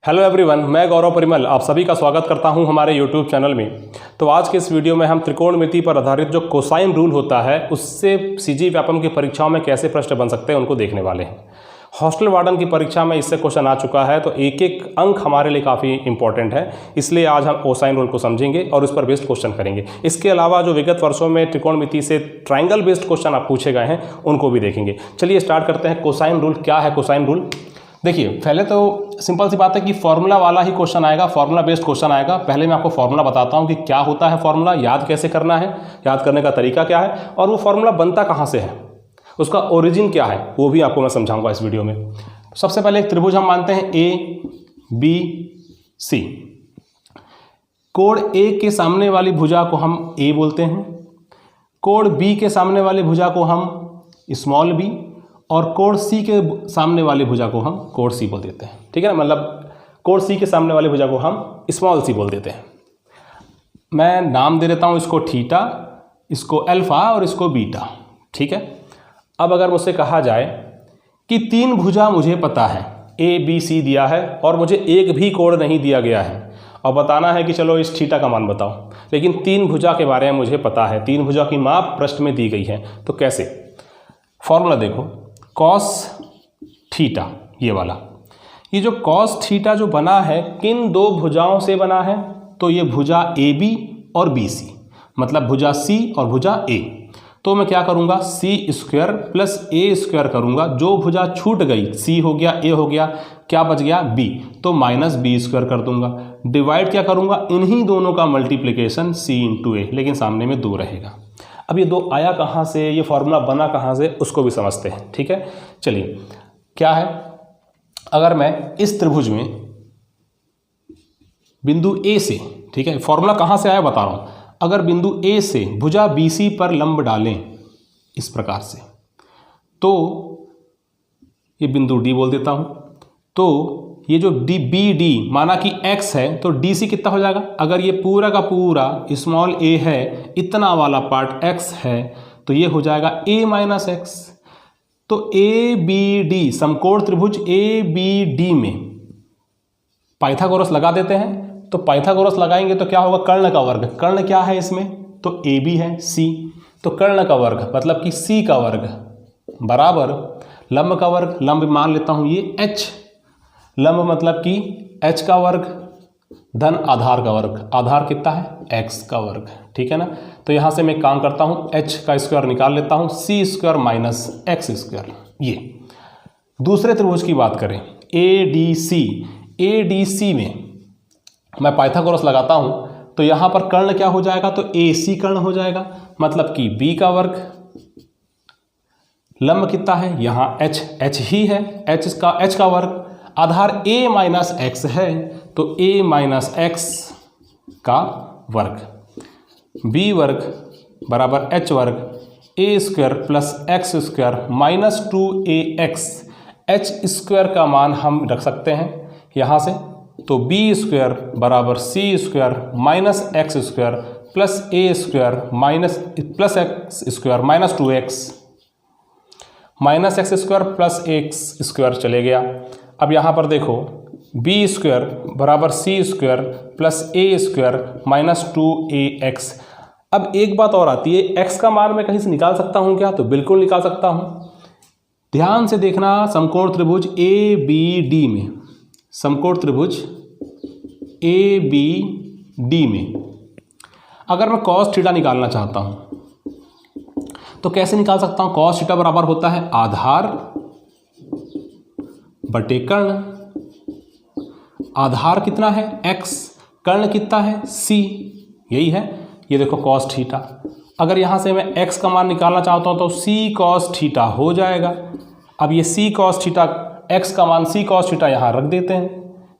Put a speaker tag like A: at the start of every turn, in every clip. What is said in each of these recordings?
A: Hello everyone, मैं गौरव परिमल आप सभी का स्वागत करता हूं हमारे यूट्यूब चैनल में। तो आज के इस वीडियो में हम त्रिकोणमिति पर आधारित जो कोसाइन रूल होता है उससे सीजी व्यापम की परीक्षाओं में कैसे प्रश्न बन सकते हैं उनको देखने वाले हैं। हॉस्टल वार्डन की परीक्षा में इससे क्वेश्चन आ चुका है, तो एक एक अंक हमारे लिए काफ़ी इंपॉर्टेंट है, इसलिए आज हम कोसाइन रूल को समझेंगे और उस पर बेस्ड क्वेश्चन करेंगे। इसके अलावा जो विगत वर्षों में त्रिकोणमिति से ट्राइंगल बेस्ड क्वेश्चन आप पूछे गए हैं उनको भी देखेंगे। चलिए स्टार्ट करते हैं। कोसाइन रूल क्या है? कोसाइन रूल देखिए, पहले तो सिंपल सी बात है कि फॉर्मूला वाला ही क्वेश्चन आएगा, फॉर्मूला बेस्ड क्वेश्चन आएगा। पहले मैं आपको फॉर्मूला बताता हूं कि क्या होता है फॉर्मूला, याद कैसे करना है, याद करने का तरीका क्या है और वो फॉर्मूला बनता कहां से है, उसका ओरिजिन क्या है, वो भी आपको मैं समझाऊंगा इस वीडियो में। सबसे पहले एक त्रिभुज हम मानते हैं ए बी सी। कोण ए के सामने वाली भुजा को हम ए बोलते हैं, कोण बी के सामने वाली भुजा को हम स्मॉल बी और कोण सी के सामने वाली भुजा को हम कोण सी बोल देते हैं। ठीक है ना, मतलब कोण सी के सामने वाली भुजा को हम स्मॉल सी बोल देते हैं। मैं नाम दे देता हूँ इसको थीटा, इसको अल्फा और इसको बीटा। ठीक है, अब अगर मुझसे कहा जाए कि तीन भुजा मुझे पता है, ए बी सी दिया है और मुझे एक भी कोण नहीं दिया गया है और बताना है कि चलो इस थीटा का मान बताओ, लेकिन तीन भुजा के बारे में मुझे पता है, तीन भुजा की माप प्रश्न में दी गई है, तो कैसे? फॉर्मूला देखो, कॉस थीटा, ये वाला, ये जो कॉस थीटा जो बना है किन दो भुजाओं से बना है? तो ये भुजा ए बी और बी सी, मतलब भुजा सी और भुजा ए। तो मैं क्या करूंगा, सी स्क्वायर प्लस ए स्क्वायर करूंगा। जो भुजा छूट गई, सी हो गया ए हो गया, क्या बच गया बी, तो माइनस बी स्क्वायर कर दूंगा। डिवाइड क्या करूंगा, इन्हीं दोनों का मल्टीप्लीकेशन सी इंटू ए, लेकिन सामने में 2 रहेगा। अब ये 2 आया कहाँ से, ये फॉर्मूला बना कहाँ से, उसको भी समझते हैं। ठीक है, चलिए क्या है, अगर मैं इस त्रिभुज में बिंदु ए से, ठीक है, फॉर्मूला कहाँ से आया बता रहा हूँ, अगर बिंदु ए से भुजा BC पर लंब डालें इस प्रकार से, तो ये बिंदु D बोल देता हूँ, तो ये जो BD माना कि x है तो DC कितना हो जाएगा? अगर ये पूरा का पूरा स्मॉल a है, इतना वाला पार्ट x है, तो ये हो जाएगा a माइनस एक्स। तो ABD समकोण त्रिभुज ABD में पाइथागोरस लगा देते हैं। तो पाइथागोरस लगाएंगे तो क्या होगा, कर्ण का वर्ग। कर्ण क्या है इसमें, तो AB है C, तो कर्ण का वर्ग मतलब कि C का वर्ग बराबर लंब का वर्ग, लंब मान लेता हूँ ये h, लंब मतलब कि h का वर्ग धन आधार का वर्ग, आधार कितना है x का वर्ग। ठीक है ना, तो यहाँ से मैं काम करता हूँ, h का स्क्वायर निकाल लेता हूँ, c square minus x square. ये दूसरे त्रिभुज की बात करें ADC, ADC में मैं पाइथागोरस लगाता हूँ तो यहाँ पर कर्ण क्या हो जाएगा, तो AC कर्ण हो जाएगा, मतलब कि b का वर्ग, लंब कितना है यहाँ h ही है, h का वर्ग, आधार a माइनस एक्स है तो a माइनस एक्स का वर्ग, b वर्ग बराबर h वर्ग, a square plus x square minus 2ax। h square का मान हम रख सकते हैं यहाँ से, तो b स्क्वायर बराबर c square minus x square plus a square minus plus x square minus 2x, minus x square plus x square चले गया। अब यहाँ पर देखो, b स्क्वायर बराबर c square plus a square minus 2ax। अब एक बात और आती है, x का मान मैं कहीं से निकाल सकता हूँ क्या? तो बिल्कुल निकाल सकता हूँ। ध्यान से देखना, समकोण त्रिभुज ABD में, समकोण त्रिभुज ABD में अगर मैं cos थीटा निकालना चाहता हूँ तो कैसे निकाल सकता हूँ? cos थीटा बराबर होता है आधार बटे कर्ण। आधार कितना है x, कर्ण कितना है c, यही है। ये देखो cos थीटा, अगर यहाँ से मैं x का मान निकालना चाहता हूँ तो c cos थीटा हो जाएगा। अब ये c cos थीटा, x का मान c cos थीटा यहाँ रख देते हैं,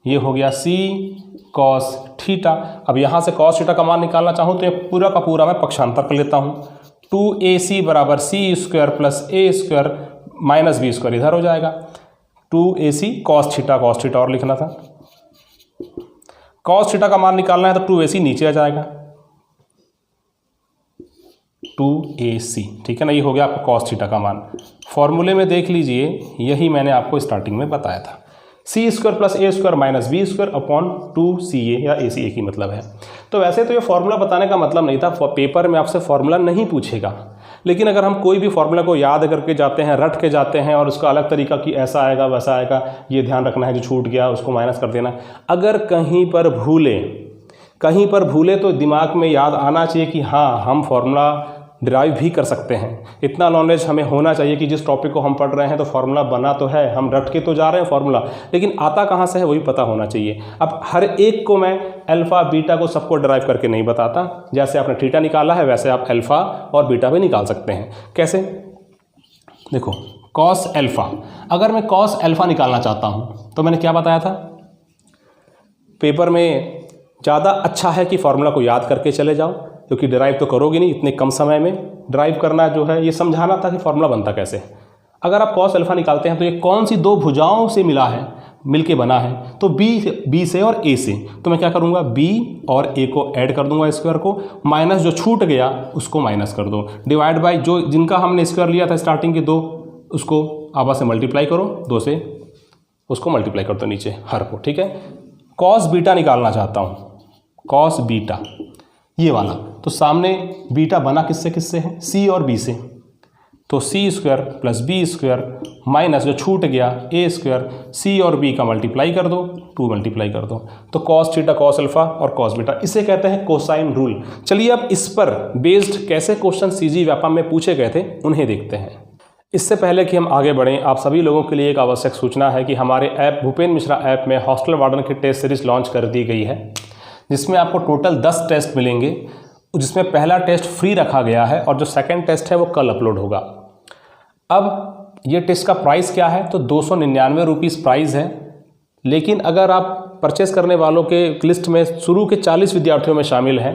A: ये हो गया c cos थीटा। अब यहाँ से cos थीटा का मान निकालना चाहूँ तो ये पूरा का पूरा मैं पक्षांतर कर लेता हूँ, 2ac बराबर c square plus a square minus b square इधर हो जाएगा, 2ac cos थीटा और लिखना था। cos थीटा का मान निकालना है तो 2ac नीचे आ जाएगा, 2ac। ठीक है ना, ये हो गया आपका cos थीटा का मान। फॉर्मूले में देख लीजिए, यही मैंने आपको स्टार्टिंग में बताया था। C square plus A square minus B square upon 2ca या AC एक ही मतलब है। तो वैसे तो ये फॉर्मूला बताने का मतलब नहीं था, पेपर में आपसे फॉर्मूला नहीं पूछेगा, लेकिन अगर हम कोई भी फॉर्मूला को याद करके जाते हैं, रट के जाते हैं और उसका अलग तरीका कि ऐसा आएगा वैसा आएगा, ये ध्यान रखना है, जो छूट गया उसको माइनस कर देना। अगर कहीं पर भूले तो दिमाग में याद आना चाहिए कि हाँ, हम फॉर्मूला डिराइव भी कर सकते हैं। इतना नॉलेज हमें होना चाहिए कि जिस टॉपिक को हम पढ़ रहे हैं तो फार्मूला बना तो है, हम रट के तो जा रहे हैं फार्मूला, लेकिन आता कहाँ से है वही पता होना चाहिए। अब हर एक को मैं अल्फ़ा बीटा को सबको डिराइव करके नहीं बताता। जैसे आपने थीटा निकाला है वैसे आप अल्फ़ा और बीटा भी निकाल सकते हैं। कैसे? देखो, कॉस अल्फ़ा, अगर मैं कॉस अल्फ़ा निकालना चाहता हूँ तो मैंने क्या बताया था, पेपर में ज़्यादा अच्छा है कि फार्मूला को याद करके चले जाओ, क्योंकि डिराइव तो करोगे नहीं इतने कम समय में। डिराइव करना जो है ये समझाना था कि फार्मूला बनता कैसे। अगर आप कॉस अल्फ़ा निकालते हैं तो ये कौन सी दो भुजाओं से मिलके बना है, तो बी से और ए से। तो मैं क्या करूँगा, बी और ए को ऐड कर दूंगा स्क्वायर को, माइनस जो छूट गया उसको माइनस कर दो, डिवाइड बाई जो जिनका हमने स्क्वायर लिया था स्टार्टिंग के दो, उसको आपस से मल्टीप्लाई करो, दो से उसको मल्टीप्लाई कर दो नीचे हर को। ठीक है, कॉस बीटा निकालना चाहता हूँ, कॉस बीटा ये वाला, तो सामने बीटा बना किससे है, सी और बी से, तो C square plus B square minus जो छूट गया ए स्क्वायर, सी और बी का मल्टीप्लाई कर दो, 2 मल्टीप्लाई कर दो, तो कॉस थीटा कॉस अल्फा और कॉस बीटा, इसे कहते हैं कोसाइन रूल। चलिए अब इस पर बेस्ड कैसे क्वेश्चन सीजी व्यापम में पूछे गए थे उन्हें देखते हैं। इससे पहले कि हम आगे बढ़ें, आप सभी लोगों के लिए एक आवश्यक सूचना है कि हमारे ऐप भूपेन मिश्रा ऐप में हॉस्टल वार्डन की टेस्ट सीरीज लॉन्च कर दी गई है, जिसमें आपको टोटल 10 टेस्ट मिलेंगे, जिसमें पहला टेस्ट फ्री रखा गया है और जो सेकंड टेस्ट है वो कल अपलोड होगा। अब ये टेस्ट का प्राइस क्या है, तो 299 रुपीज़ प्राइस है, लेकिन अगर आप परचेस करने वालों के लिस्ट में शुरू के 40 विद्यार्थियों में शामिल हैं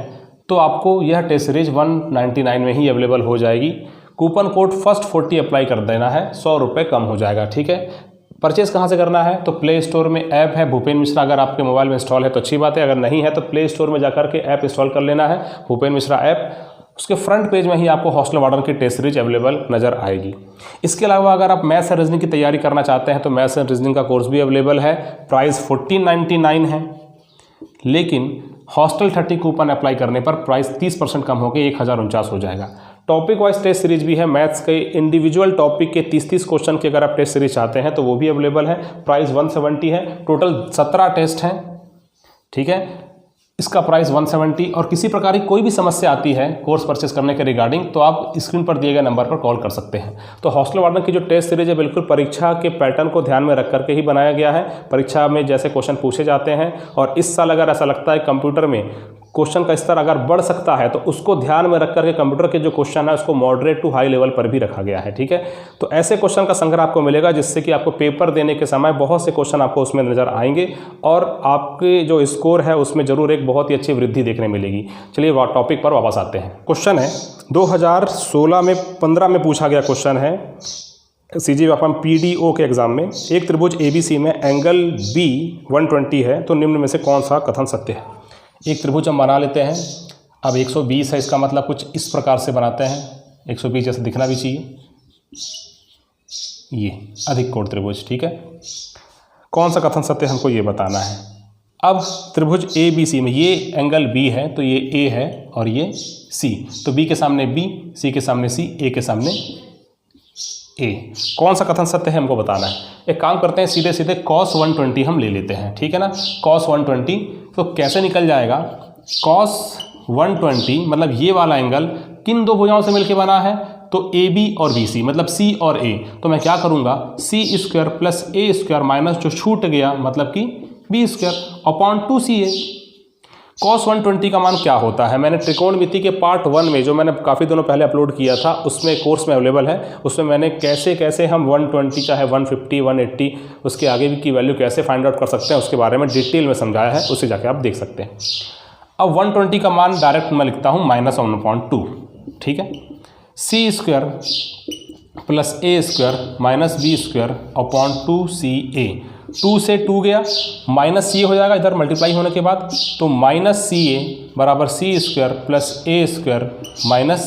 A: तो आपको यह टेस्ट सीरीज 199 में ही अवेलेबल हो जाएगी। कूपन कोड फर्स्ट 40 अप्लाई कर देना है, 100 रुपये कम हो जाएगा। ठीक है, परचेस कहाँ से करना है, तो प्ले स्टोर में ऐप है भूपेन मिश्रा, अगर आपके मोबाइल में इंस्टॉल है तो अच्छी बात है, अगर नहीं है तो प्ले स्टोर में जाकर के ऐप इंस्टॉल कर लेना है भूपेन मिश्रा ऐप। उसके फ्रंट पेज में ही आपको हॉस्टल वार्डन की टेस्ट सीरीज अवेलेबल नजर आएगी। इसके अलावा अगर आप मैथ्स एंड रीजनिंग की तैयारी करना चाहते हैं तो मैथ्स एंड रीजनिंग का कोर्स भी अवेलेबल है, प्राइस 1499 है, लेकिन हॉस्टल 30 कूपन अप्लाई करने पर प्राइस 30% कम होकर 1049 हो जाएगा। टॉपिक वाइज टेस्ट सीरीज भी है, मैथ्स के इंडिविजुअल टॉपिक के 30-30 क्वेश्चन की अगर आप टेस्ट सीरीज चाहते हैं तो वो भी अवेलेबल है, प्राइस 170 है, टोटल 17 टेस्ट हैं। ठीक है, इसका प्राइस 170, और किसी प्रकार की कोई भी समस्या आती है कोर्स परचेस करने के रिगार्डिंग तो आप स्क्रीन पर दिए गए नंबर पर कॉल कर सकते हैं। तो हॉस्टल वार्डन की जो टेस्ट सीरीज है बिल्कुल परीक्षा के पैटर्न को ध्यान में रख करके ही बनाया गया है। परीक्षा में जैसे क्वेश्चन पूछे जाते हैं, और इस साल अगर ऐसा लगता है कंप्यूटर में क्वेश्चन का स्तर अगर बढ़ सकता है तो उसको ध्यान में रख करके कंप्यूटर के जो क्वेश्चन है उसको मॉडरेट टू हाई लेवल पर भी रखा गया है। ठीक है, तो ऐसे क्वेश्चन का संग्रह आपको मिलेगा जिससे कि आपको पेपर देने के समय बहुत से क्वेश्चन आपको उसमें नजर आएंगे और आपके जो स्कोर है उसमें जरूर एक बहुत ही अच्छी वृद्धि देखने मिलेगी। चलिए टॉपिक पर वापस आते हैं। क्वेश्चन है 2016 में 15 में पूछा गया क्वेश्चन है सीजी व्यापम PDO के एग्जाम में, एक त्रिभुज ABC में एंगल B 120 है, तो निम्न में से कौन सा कथन सत्य है। एक त्रिभुज हम बना लेते हैं। अब 120 है, इसका मतलब कुछ इस प्रकार से बनाते हैं, 120 जैसे दिखना भी चाहिए, ये अधिक कोण त्रिभुज। ठीक है, कौन सा कथन सत्य हमको ये बताना है। अब त्रिभुज ABC में ये एंगल B है तो ये A है और ये C, तो B के सामने B, C के सामने C, A के सामने A, कौन सा कथन सत्य है हमको बताना है। एक काम करते हैं, सीधे सीधे cos 120 हम ले लेते हैं। ठीक है ना, cos 120 तो कैसे निकल जाएगा, cos 120 मतलब ये वाला एंगल किन दो भुजाओं से मिलके बना है, तो AB और BC मतलब C और A, तो मैं क्या करूँगा C square plus A square minus जो छूट गया मतलब कि B square upon 2CA। cos 120 का मान क्या होता है, मैंने त्रिकोणमिति के पार्ट 1 में जो मैंने काफ़ी दिनों पहले अपलोड किया था उसमें कोर्स में अवेलेबल है, उसमें मैंने कैसे कैसे हम 120 चाहे 150 180 उसके आगे भी की वैल्यू कैसे फाइंड आउट कर सकते हैं उसके बारे में डिटेल में समझाया है, उसे जाके आप देख सकते हैं। अब 120 का मान डायरेक्ट मैं लिखता हूँ -1/2। ठीक है, C square plus A square minus B square upon 2CA, 2 से 2 गया माइनस C हो जाएगा इधर मल्टीप्लाई होने के बाद, तो माइनस CA बराबर C square plus A square minus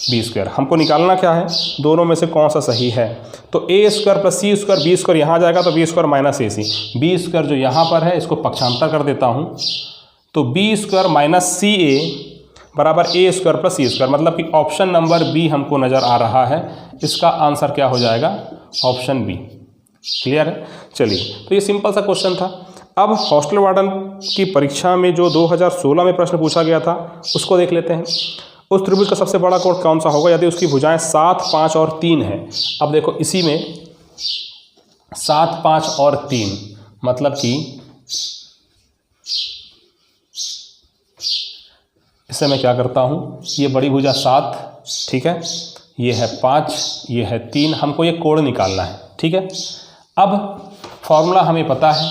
A: B square. हमको निकालना क्या है, दोनों में से कौन सा सही है। तो ए स्क्वायर प्लस सी स्क्वायर, बी स्क्वायर यहाँ जाएगा तो बी स्क्वायर माइनस ए सी, बी स्क्वायर जो यहाँ पर है इसको पक्षांतर कर देता हूँ, तो बी स्क्वायर माइनस सी ए बराबर ए स्क्वायर प्लस सी स्क्वायर, मतलब कि ऑप्शन नंबर बी हमको नज़र आ रहा है। इसका आंसर क्या हो जाएगा, ऑप्शन बी। क्लियर है। चलिए, तो ये सिंपल सा क्वेश्चन था। अब हॉस्टल वार्डन की परीक्षा में जो 2016 में प्रश्न पूछा गया था उसको देख लेते हैं। उस त्रिभुज का सबसे बड़ा कोण कौन सा होगा यदि उसकी भुजाएं 7, 5 और 3 है। अब देखो इसी में 7, 5 और 3 मतलब कि इससे मैं क्या करता हूँ, ये बड़ी भुजा 7, ठीक है, ये है 5, ये है 3, हमको ये कोण निकालना है। ठीक है, अब फॉर्मूला हमें पता है,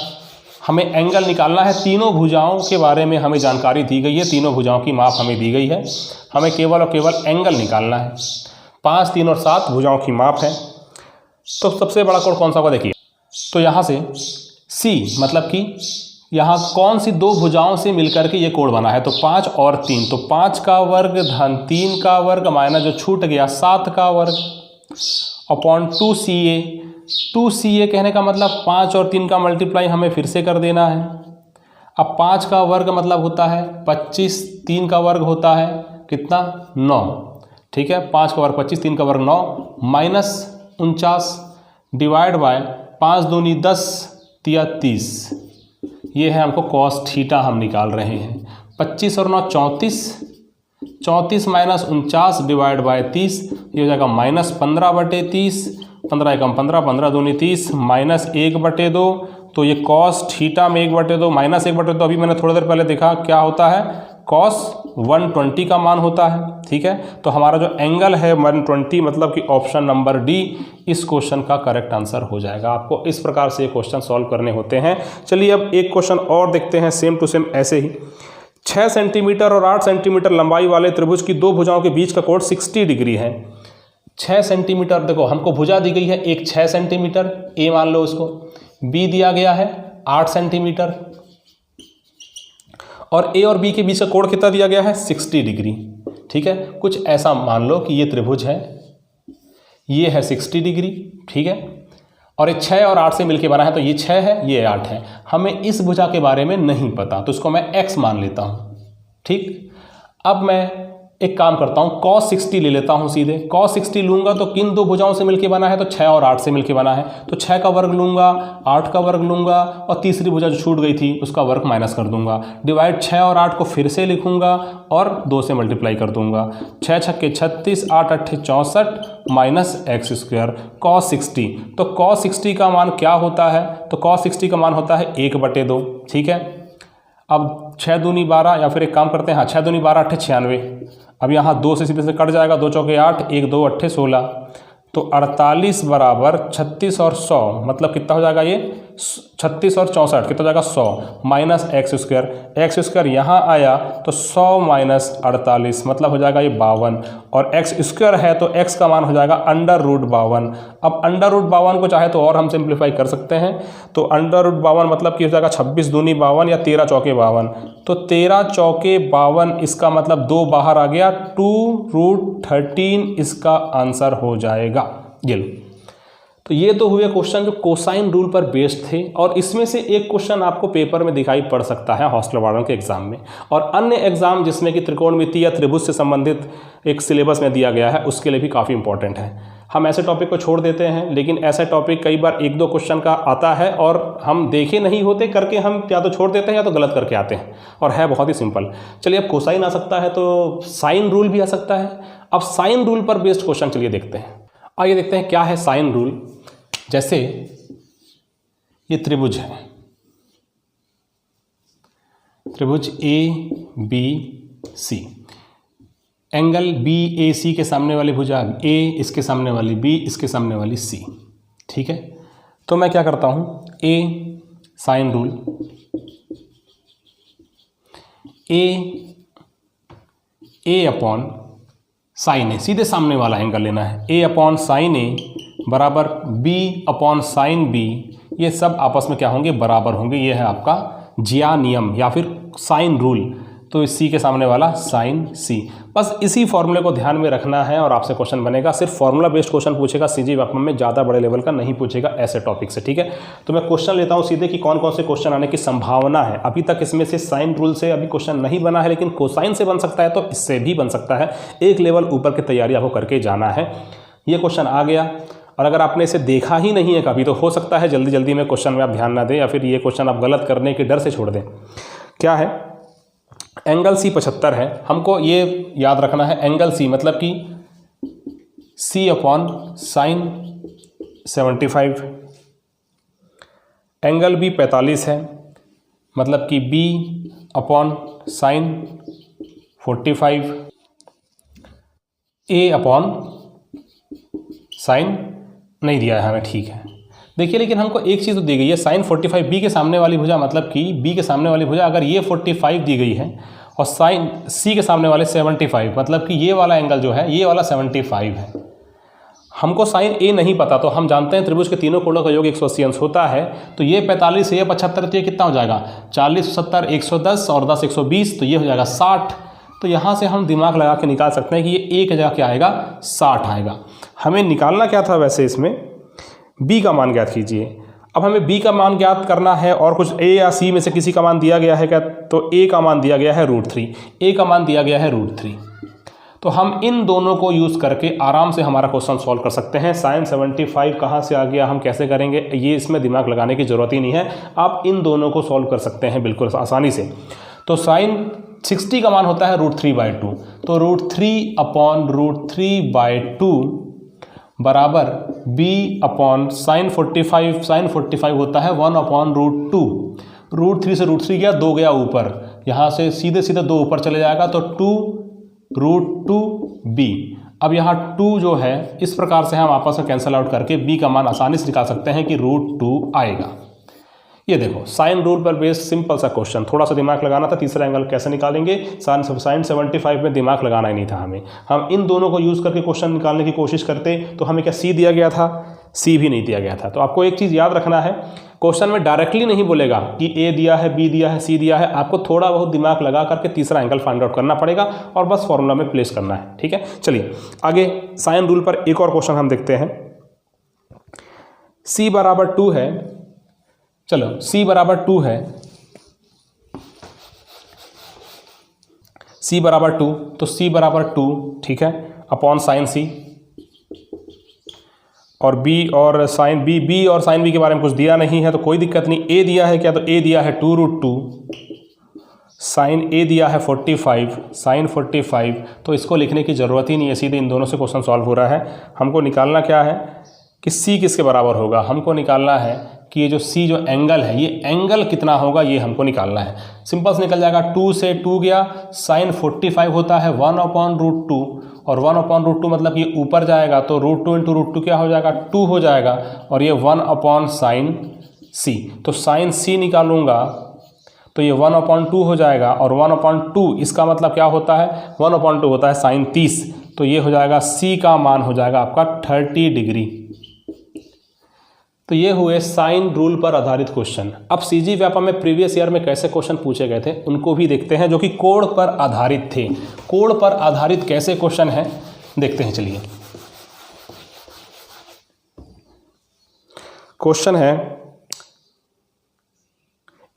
A: हमें एंगल निकालना है। तीनों भुजाओं के बारे में हमें जानकारी दी गई है, तीनों भुजाओं की माप हमें दी गई है, हमें केवल और केवल एंगल निकालना है। 5, 3 और 7 भुजाओं की माप है। तो सबसे बड़ा कोण कौन सा होगा देखिए, तो यहाँ से C मतलब कि यहाँ कौन सी दो भुजाओं से मिलकर के ये कोण बना है, तो 5 और 3, तो 5 का वर्ग धन 3 का वर्ग माइनस जो छूट गया 7 का वर्ग अपॉन 2CA। 2CA कहने का मतलब 5 और 3 का मल्टीप्लाई हमें फिर से कर देना है। अब 5 का वर्ग मतलब होता है 25, 3 का वर्ग होता है कितना, 9। ठीक है, 5 का वर्ग 25, 3 का वर्ग 9, माइनस 49 डिवाइड बाय 5 दूनी 10 तिया 30। ये है हमको कॉस थीटा हम निकाल रहे हैं। 25 और 9 34, 34 माइनस 49 डिवाइड बाय 30, ये हो जाएगा माइनस 15/30, 15 एकम 15, 15 दूनी 30, माइनस 1/2। तो ये कॉस थीटा में 1/2 माइनस 1/2 अभी मैंने थोड़ी देर पहले देखा क्या होता है, कॉस 120 का मान होता है। ठीक है, तो हमारा जो एंगल है 120, मतलब कि ऑप्शन नंबर डी इस क्वेश्चन का करेक्ट आंसर हो जाएगा। आपको इस प्रकार से क्वेश्चन सॉल्व करने होते हैं। चलिए अब एक क्वेश्चन और देखते हैं, सेम टू सेम ऐसे ही। 6 सेंटीमीटर और 8 सेंटीमीटर लंबाई वाले त्रिभुज की दो भुजाओं के बीच का कोण 60 डिग्री है। 6 सेंटीमीटर, देखो हमको भुजा दी गई है एक 6 सेंटीमीटर, ए मान लो उसको, बी दिया गया है 8 सेंटीमीटर, और ए और बी के बीच का कोण कितना दिया गया है, 60 डिग्री। ठीक है, कुछ ऐसा मान लो कि ये त्रिभुज है, ये है 60 डिग्री। ठीक है, और ये 6 और 8 से मिलके बना है, तो ये 6 है, ये 8 है। हमें इस भुजा के बारे में नहीं पता, तो इसको मैं x मान लेता हूँ। ठीक, अब मैं एक काम करता हूँ, cos 60 ले लेता हूँ सीधे। cos 60 लूँगा तो किन दो भुजाओं से मिलके बना है, तो 6 और 8 से मिलके बना है, तो 6 का वर्ग लूँगा, 8 का वर्ग लूँगा, और तीसरी भुजा जो छूट गई थी उसका वर्ग माइनस कर दूंगा। डिवाइड 6 और 8 को फिर से लिखूँगा और 2 से मल्टीप्लाई कर दूंगा। 6 छक्के 36, 8 अट्ठे 64 माइनस एक्स स्क्वायर cos 60। तो cos 60 का मान क्या होता है, तो cos 60 का मान होता है 1/2। ठीक है, अब 6 दूनी 12, या फिर एक काम करते हैं, हाँ 6 दूनी 12 अट्ठे 96। अब यहाँ 2 से सीधे से कट जाएगा, 2 चौके 8, 1 2 अट्ठे 16, तो 48 बराबर 36 और 100, मतलब कितना हो जाएगा ये 36 और 64 कितना हो जाएगा 100 माइनस एक्स स्क्वायर यहाँ आया तो 100 माइनस 48 मतलब हो जाएगा ये 52, और एक्स स्क्वायर है तो एक्स का मान हो जाएगा √52। अब √52 को चाहे तो और हम सिंप्लीफाई कर सकते हैं, तो √52 मतलब कि हो जाएगा 26 दूनी 52 या 13 चौके 52, तो 13 चौके 52 इसका मतलब 2 बाहर आ गया, 2√13 इसका आंसर हो जाएगा। ये लो, तो ये तो हुए क्वेश्चन जो कोसाइन रूल पर बेस्ड थे, और इसमें से एक क्वेश्चन आपको पेपर में दिखाई पड़ सकता है हॉस्टल वार्डन के एग्जाम में, और अन्य एग्जाम जिसमें कि त्रिकोणमिति या त्रिभुज से संबंधित एक सिलेबस में दिया गया है उसके लिए भी काफ़ी इंपॉर्टेंट है। हम ऐसे टॉपिक को छोड़ देते हैं, लेकिन ऐसा टॉपिक कई बार 1-2 क्वेश्चन का आता है और हम देखे नहीं होते करके हम या तो छोड़ देते हैं या तो गलत करके आते हैं, और है बहुत ही सिंपल। चलिए, अब कोसाइन आ सकता है तो साइन रूल भी आ सकता है। अब साइन रूल पर बेस्ड क्वेश्चन चलिए देखते हैं। आइए देखते हैं क्या है साइन रूल। जैसे ये त्रिभुज है, त्रिभुज ABC, एंगल BAC के सामने वाली भुजा A, इसके सामने वाली B, इसके सामने वाली C। ठीक है, तो मैं क्या करता हूँ, A sine rule, A upon sine A, सीधे सामने वाला एंगल लेना है, A अपॉन साइन A बराबर B अपॉन साइन B, ये सब आपस में क्या होंगे, बराबर होंगे। ये है आपका जिया नियम या फिर साइन रूल। तो सी के सामने वाला साइन सी। बस इसी फॉर्मूले को ध्यान में रखना है और आपसे क्वेश्चन बनेगा। सिर्फ फॉर्मूला बेस्ड क्वेश्चन पूछेगा, सीजी व्यापम में ज़्यादा बड़े लेवल का नहीं पूछेगा ऐसे टॉपिक से, ठीक है। तो मैं क्वेश्चन लेता हूँ सीधे कि कौन कौन से क्वेश्चन आने की संभावना है। अभी तक इसमें से साइन रूल से अभी क्वेश्चन नहीं बना है, लेकिन कोसाइन से बन सकता है, तो इससे भी बन सकता है। एक लेवल ऊपर की तैयारी आपको करके जाना है। ये क्वेश्चन आ गया, और अगर आपने इसे देखा ही नहीं है कभी, तो हो सकता है जल्दी जल्दी में क्वेश्चन में आप ध्यान ना दें, या फिर ये क्वेश्चन आप गलत करने के डर से छोड़ दें। क्या है? एंगल सी 75 है। हमको ये याद रखना है, एंगल सी मतलब कि सी अपॉन साइन 75। एंगल बी 45 है, मतलब कि बी अपॉन साइन 45। ए अपॉन साइन नहीं दिया है हमें, ठीक है। देखिए, लेकिन हमको एक चीज़ तो दी गई है, साइन 45 बी के सामने वाली भुजा, मतलब कि बी के सामने वाली भुजा अगर ये 45 दी गई है और साइन सी के सामने वाले 75, मतलब कि ये वाला एंगल जो है ये वाला 75 है। हमको साइन ए नहीं पता, तो हम जानते हैं त्रिभुज के तीनों कोणों का योग 180 अंश होता है। तो ये 45 ये 75, तो ये कितना हो जाएगा? 40 70 110 और 10 120, तो ये हो जाएगा 60। तो यहाँ से हम दिमाग लगा के निकाल सकते हैं कि ये एक जगह क्या आएगा? 60 आएगा। हमें निकालना क्या था वैसे इसमें? बी का मान ज्ञात कीजिए। अब हमें बी का मान ज्ञात करना है, और कुछ ए या सी में से किसी का मान दिया गया है क्या? तो ए का मान दिया गया है √3, ए का मान दिया गया है √3। तो हम इन दोनों को यूज़ करके आराम से हमारा क्वेश्चन सॉल्व कर सकते हैं। साइन 75 कहाँ से आ गया, हम कैसे करेंगे, ये इसमें दिमाग लगाने की ज़रूरत ही नहीं है। आप इन दोनों को सॉल्व कर सकते हैं बिल्कुल आसानी से। तो साइन 60 का मान होता है √3/2, तो √3 अपॉन √3/2 बराबर b अपॉन साइन 45। साइन 45 होता है 1 अपॉन √2। √3 से √3 गया, 2 गया ऊपर, यहाँ से सीधे सीधे 2 ऊपर चले जाएगा, तो 2√2b। अब यहाँ 2 जो है इस प्रकार से हम आपस में कैंसिल आउट करके b का मान आसानी से निकाल सकते हैं कि √2 आएगा। ये देखो, साइन रूल पर बेस्ड सिंपल सा क्वेश्चन, थोड़ा सा दिमाग लगाना था। तीसरा एंगल कैसे निकालेंगे? साइन 75 में दिमाग लगाना ही नहीं था हमें। हम इन दोनों को यूज़ करके क्वेश्चन निकालने की कोशिश करते, तो हमें क्या सी दिया गया था? सी भी नहीं दिया गया था। तो आपको एक चीज़ याद रखना है, क्वेश्चन में डायरेक्टली नहीं बोलेगा कि ए दिया है, बी दिया है, सी दिया है। आपको थोड़ा बहुत दिमाग लगा करके तीसरा एंगल फाइंड आउट करना पड़ेगा और बस फॉर्मूला में प्लेस करना है, ठीक है। चलिए आगे साइन रूल पर एक और क्वेश्चन हम देखते हैं। सी बराबर 2 है, चलो c बराबर 2 है, c बराबर 2, तो c बराबर 2, ठीक है, अपॉन साइन c, और b और साइन b और साइन b के बारे में कुछ दिया नहीं है तो कोई दिक्कत नहीं। a दिया है क्या? तो a दिया है 2√2, साइन a दिया है 45, साइन 45, तो इसको लिखने की ज़रूरत ही नहीं है, सीधे इन दोनों से क्वेश्चन सॉल्व हो रहा है। हमको निकालना क्या है कि c किसके बराबर होगा? हमको निकालना है कि ये जो C जो एंगल है, ये एंगल कितना होगा, ये हमको निकालना है। सिंपल से निकल जाएगा, 2 से 2 गया, साइन 45 होता है 1 अपॉन √2, और 1 अपॉन √2 मतलब ये ऊपर जाएगा, तो √2 इंटू √2 क्या हो जाएगा? 2 हो जाएगा, और ये 1 अपॉन साइन C। तो साइन C निकालूंगा तो ये 1 अपॉन 2 हो जाएगा, और 1 अपॉन 2 इसका मतलब क्या होता है? 1 अपॉन 2 होता है साइन 30, तो ये हो जाएगा C का मान हो जाएगा आपका 30 डिग्री। तो ये हुए साइन रूल पर आधारित क्वेश्चन। अब सीजी व्यापम में प्रीवियस ईयर में कैसे क्वेश्चन पूछे गए थे उनको भी देखते हैं, जो कि कोण पर आधारित थे। कोण पर आधारित कैसे क्वेश्चन है देखते हैं। चलिए, क्वेश्चन है,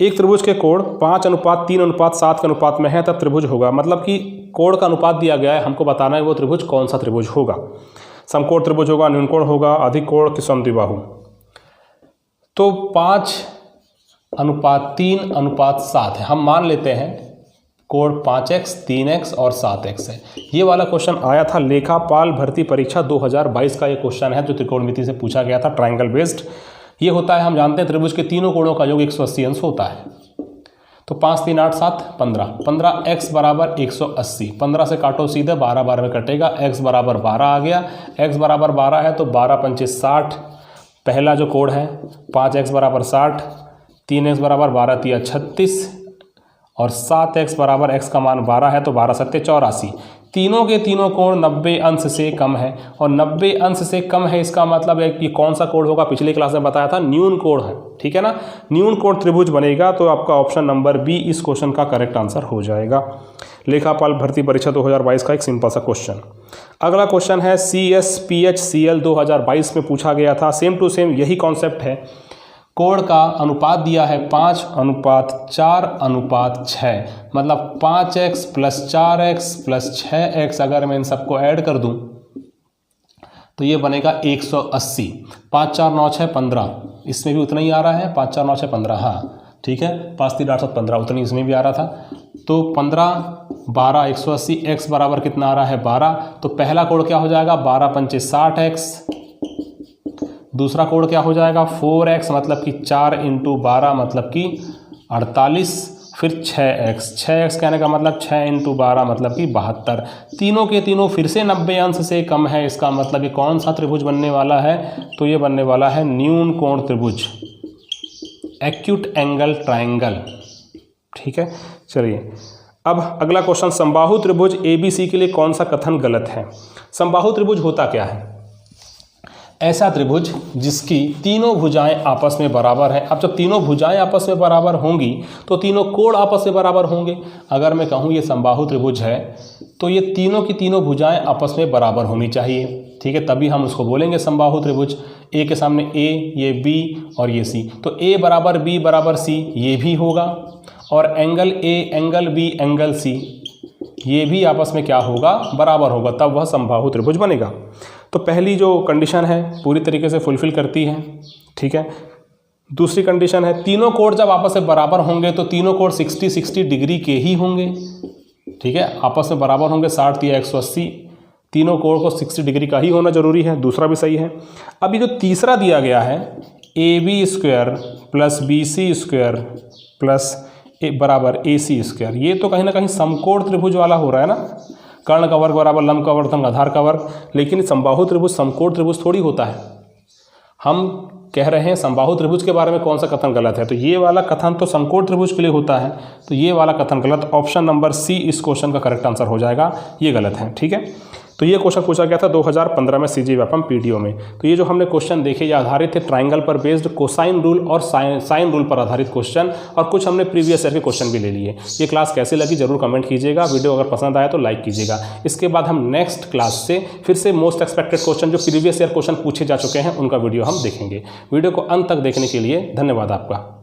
A: एक त्रिभुज के कोण 5:3:7 के अनुपात में है, तब त्रिभुज होगा। मतलब कि कोण का अनुपात दिया गया है, हमको बताना है वो त्रिभुज कौन सा त्रिभुज होगा। समकोण त्रिभुज होगा, न्यूनकोण होगा, अधिक कोण कि समद्विबाहु। तो 5:3:7 है। हम मान लेते हैं कोण 5x 3x और 7x है। ये वाला क्वेश्चन आया था लेखापाल भर्ती परीक्षा 2022 का। ये क्वेश्चन है जो त्रिकोणमिति से पूछा गया था, ट्रायंगल बेस्ड। ये होता है, हम जानते हैं त्रिभुज के तीनों कोणों का योग 180 अंश होता है। तो 5 3 8 7 15, 15x बराबर 180, 15 से काटो सीधे, 12 12 में कटेगा, x बराबर 12 आ गया। x बराबर 12 है तो 12 पंचे 60, पहला जो कोण है 5x बराबर 60, 3x बराबर 12 3 36, और 7x बराबर x का मान 12 है तो 12 7 84, तीनों के तीनों कोण 90 अंश से कम है, और 90 अंश से कम है इसका मतलब है कि कौन सा कोण होगा, पिछले क्लास में बताया था न्यून कोण है, ठीक है ना। न्यून कोण त्रिभुज बनेगा, तो आपका ऑप्शन नंबर बी इस क्वेश्चन का करेक्ट आंसर हो जाएगा। लेखापाल भर्ती परीक्षा 2022 का एक सिंपल सा क्वेश्चन। अगला क्वेश्चन है CSPHCl 2022 में पूछा गया था, सेम टू सेम यही कॉन्सेप्ट है। कोण का अनुपात दिया है 5:4:6, मतलब 5x + 4x + 6x, अगर मैं इन सबको ऐड कर दूं तो ये बनेगा 180। 5 4 9 6 15, इसमें भी उतना ही आ रहा है, 5 4 9 6 15, हाँ ठीक है, 5 3 8 7 15, उतनी इसमें भी आ रहा था। तो 15 12 180, x बराबर कितना आ रहा है 12, तो पहला कोण क्या हो जाएगा 12 पंचे 60x, दूसरा कोण क्या हो जाएगा 4x, मतलब कि 4 × 12 मतलब कि 48, फिर 6x कहने का मतलब 6 × 12 मतलब कि 72। तीनों के तीनों फिर से 90 अंश से कम है, इसका मतलब ये कौन सा त्रिभुज बनने वाला है, तो ये बनने वाला है न्यून कोण त्रिभुज, एक्यूट एंगल ट्रायंगल, ठीक है। चलिए अब अगला क्वेश्चन, समबाहु त्रिभुज ABC के लिए कौन सा कथन गलत है। समबाहु त्रिभुज होता क्या है, ऐसा त्रिभुज जिसकी तीनों भुजाएं आपस में बराबर हैं। अब जब तीनों भुजाएं आपस में बराबर होंगी तो तीनों कोण आपस में बराबर होंगे। अगर मैं कहूँ ये समबाहु त्रिभुज है तो ये तीनों की तीनों भुजाएं आपस में बराबर होनी चाहिए, ठीक है, तभी हम उसको बोलेंगे समबाहु त्रिभुज। A के सामने A, ये B और ये C, तो A = B = C ये भी होगा, और angle A, angle B, angle C ये भी आपस में क्या होगा बराबर होगा, तब वह समबाहु त्रिभुज बनेगा। तो पहली जो कंडीशन है पूरी तरीके से फुलफिल करती है, ठीक है। दूसरी कंडीशन है तीनों कोण जब आपस में बराबर होंगे तो तीनों कोण 60 डिग्री के ही होंगे, ठीक है, आपस में बराबर होंगे 60 या 180, तीनों कोण को 60 डिग्री का ही होना जरूरी है, दूसरा भी सही है। अब ये जो तीसरा दिया गया है AB² + BC² = AC², ये तो कहीं ना कहीं समकोण त्रिभुज वाला हो रहा है ना, कर्ण का वर्ग बराबर लंब का वर्ग आधार का वर्ग, लेकिन समबाहु त्रिभुज समकोण त्रिभुज थोड़ी होता है। हम कह रहे हैं समबाहु त्रिभुज के बारे में कौन सा कथन गलत है, तो ये वाला कथन तो समकोण त्रिभुज के लिए होता है, तो ये वाला कथन गलत, ऑप्शन नंबर C इस क्वेश्चन का करेक्ट आंसर हो जाएगा, ये गलत है, ठीक है। तो ये क्वेश्चन पूछा गया था 2015 में CG व्यापम PDO में। तो ये जो हमने क्वेश्चन देखे ये आधारित थे ट्राइंगल पर बेस्ड कोसाइन रूल और साइन रूल पर आधारित क्वेश्चन, और कुछ हमने प्रीवियस ईयर के क्वेश्चन भी ले लिए। ये क्लास कैसी लगी जरूर कमेंट कीजिएगा, वीडियो अगर पसंद आया तो लाइक कीजिएगा। इसके बाद हम नेक्स्ट क्लास से फिर से मोस्ट एक्सपेक्टेड क्वेश्चन जो प्रीवियस ईयर क्वेश्चन पूछे जा चुके हैं उनका वीडियो हम देखेंगे। वीडियो को अंत तक देखने के लिए धन्यवाद आपका।